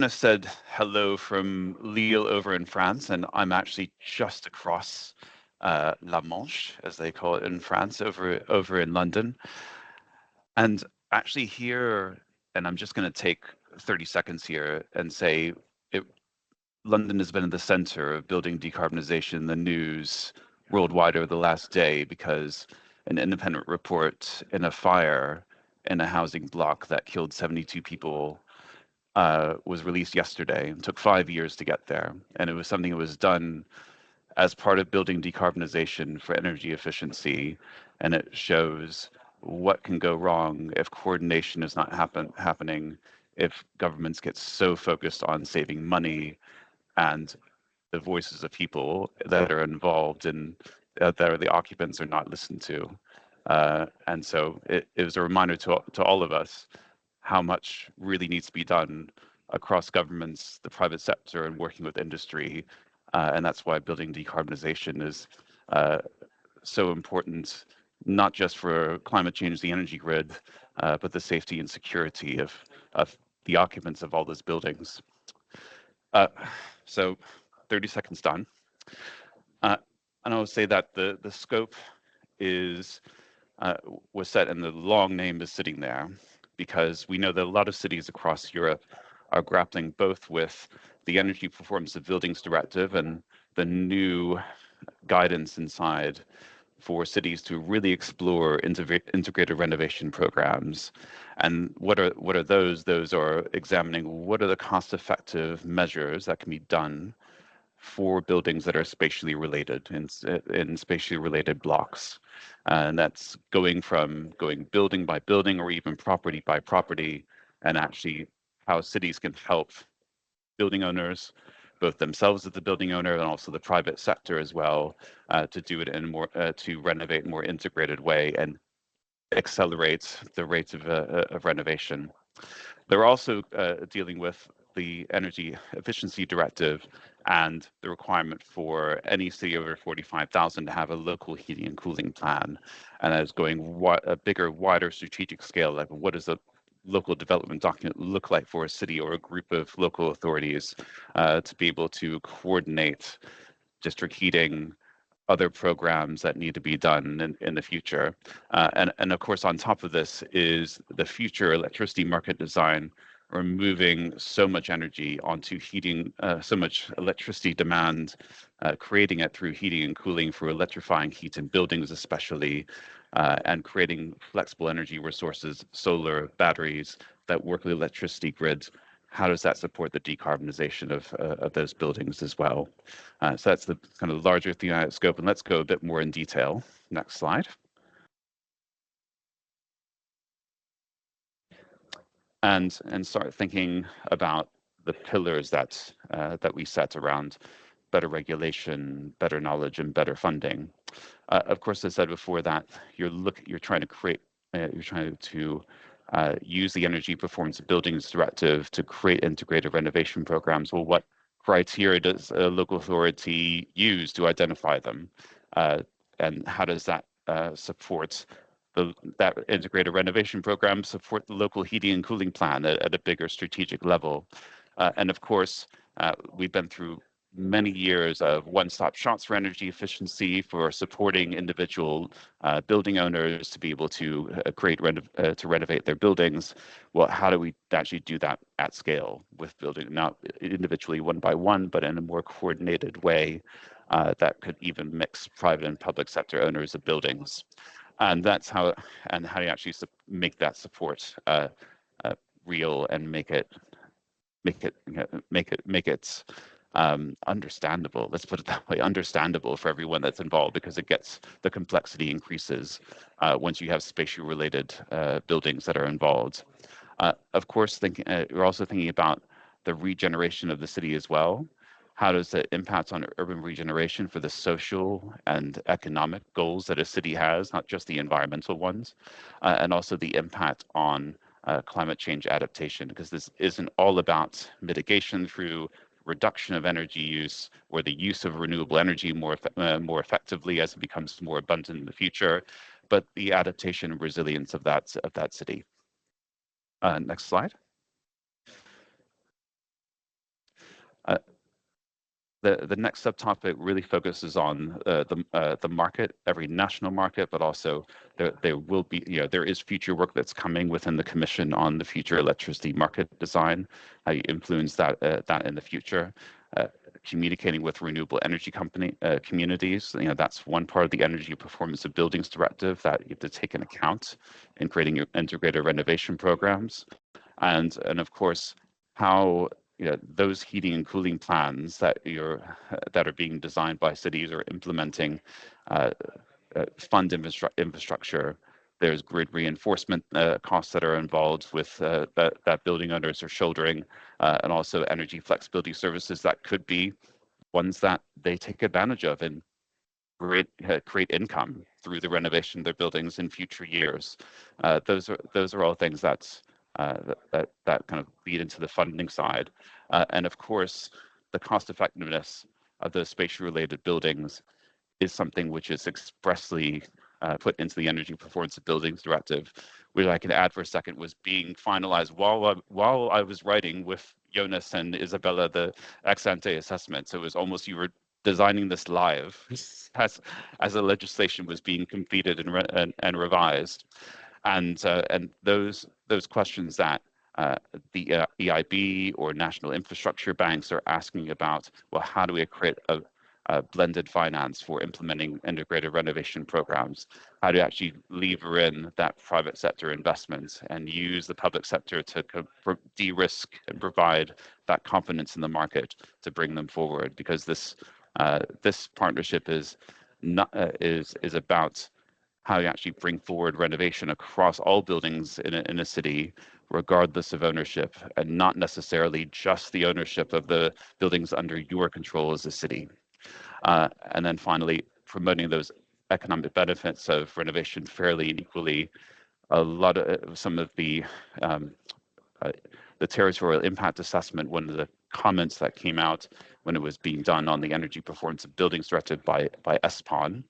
said hello from Lille over in France, and I'm actually just across La Manche, as they call it in France, over in London. And actually here, and I'm just going to take 30 seconds here and say it, London has been in the center of building decarbonization in the news worldwide over the last day because an independent report in a fire in a housing block that killed 72 people was released yesterday and took 5 years to get there. And it was something that was done as part of building decarbonization for energy efficiency. And it shows what can go wrong if coordination is not happening, if governments get so focused on saving money and the voices of people that are involved and that are the occupants are not listened to. And so it was a reminder to all of us how much really needs to be done across governments, the private sector, and working with industry. And that's why building decarbonization is so important, not just for climate change, the energy grid, but the safety and security of the occupants of all those buildings. So 30 seconds done. And I would say that the scope is was set and the long name is sitting there because we know that a lot of cities across Europe are grappling both with the Energy Performance of Buildings Directive and the new guidance inside for cities to really explore integrated renovation programs. And what are those? Those are examining what are the cost-effective measures that can be done for buildings that are spatially related in spatially related blocks. And that's going building by building or even property by property, and actually how cities can help building owners, both themselves as the building owner and also the private sector as well, to do it in a more to renovate in a more integrated way and accelerate the rates of renovation. They're also dealing with the Energy Efficiency Directive and the requirement for any city over 45,000 to have a local heating and cooling plan. And that is going a bigger, wider strategic scale. Like, what does a local development document look like for a city or a group of local authorities to be able to coordinate district heating, other programs that need to be done in the future. And of course, on top of this is the future electricity market design, removing so much energy onto heating, so much electricity demand, creating it through heating and cooling for electrifying heat in buildings especially, and creating flexible energy resources, solar, batteries that work with electricity grids. How does that support the decarbonization of those buildings as well? So that's the kind of larger thematic scope, and let's go a bit more in detail. Next slide. And start thinking about the pillars that we set around better regulation, better knowledge, and better funding. Of course, as I said before, that you're trying to create, you're trying to use the Energy Performance of Buildings Directive to create integrated renovation programs. Well, what criteria does a local authority use to identify them? And how does that support that integrated renovation program, support the local heating and cooling plan at a bigger strategic level? And of course, we've been through many years of one-stop shops for energy efficiency, for supporting individual building owners to be able to to renovate their buildings. Well, how do we actually do that at scale with building, not individually one by one, but in a more coordinated way that could even mix private and public sector owners of buildings? And that's how you actually make that support real and make it understandable. Let's put it that way, understandable for everyone that's involved, because the complexity increases once you have spatially related buildings that are involved. Of course, we're also thinking about the regeneration of the city as well. How does it impact on urban regeneration for the social and economic goals that a city has, not just the environmental ones, and also the impact on climate change adaptation, because this isn't all about mitigation through reduction of energy use or the use of renewable energy more effectively as it becomes more abundant in the future, but the adaptation and resilience of that city. Next slide. The next subtopic really focuses on the market, every national market, but also there will be, there is future work that's coming within the Commission on the future electricity market design, how you influence that in the future. Communicating with renewable energy communities, that's one part of the Energy Performance of Buildings Directive that you have to take into account in creating your integrated renovation programs, and of course how those heating and cooling plans that are being designed by cities or implementing fund infrastructure. There's grid reinforcement costs that are involved with that building owners are shouldering, and also energy flexibility services that could be ones that they take advantage of and create income through the renovation of their buildings in future years. Those are all things that kind of feed into the funding side, and of course, the cost effectiveness of those spatially related buildings is something which is expressly put into the Energy Performance of Buildings Directive, which I can add for a second was being finalized while I was writing with Jonas and Isabella the Ex-Ante assessment. So it was almost you were designing this live as the legislation was being completed and revised, and those questions that the EIB or national infrastructure banks are asking about, well, how do we create a blended finance for implementing integrated renovation programs? How do you actually lever in that private sector investment and use the public sector to de-risk and provide that confidence in the market to bring them forward? Because this partnership is about how you actually bring forward renovation across all buildings in a city, regardless of ownership, and not necessarily just the ownership of the buildings under your control as a city. And then finally, promoting those economic benefits of renovation fairly and equally. A lot of some of the territorial impact assessment, one of the comments that came out when it was being done on the Energy Performance of Buildings Directive by ESPON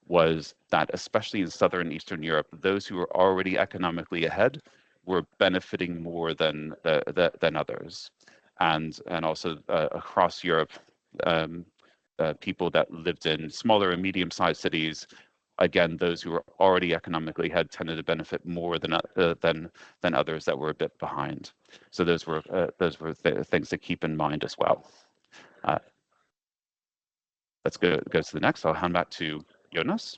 was that, especially in Southern and Eastern Europe, those who were already economically ahead were benefiting more than others, and also across Europe. People that lived in smaller and medium-sized cities, again, those who were already economically ahead tended to benefit more than others that were a bit behind. So those were things to keep in mind as well. Let's go to the next. I'll hand back to Jonas.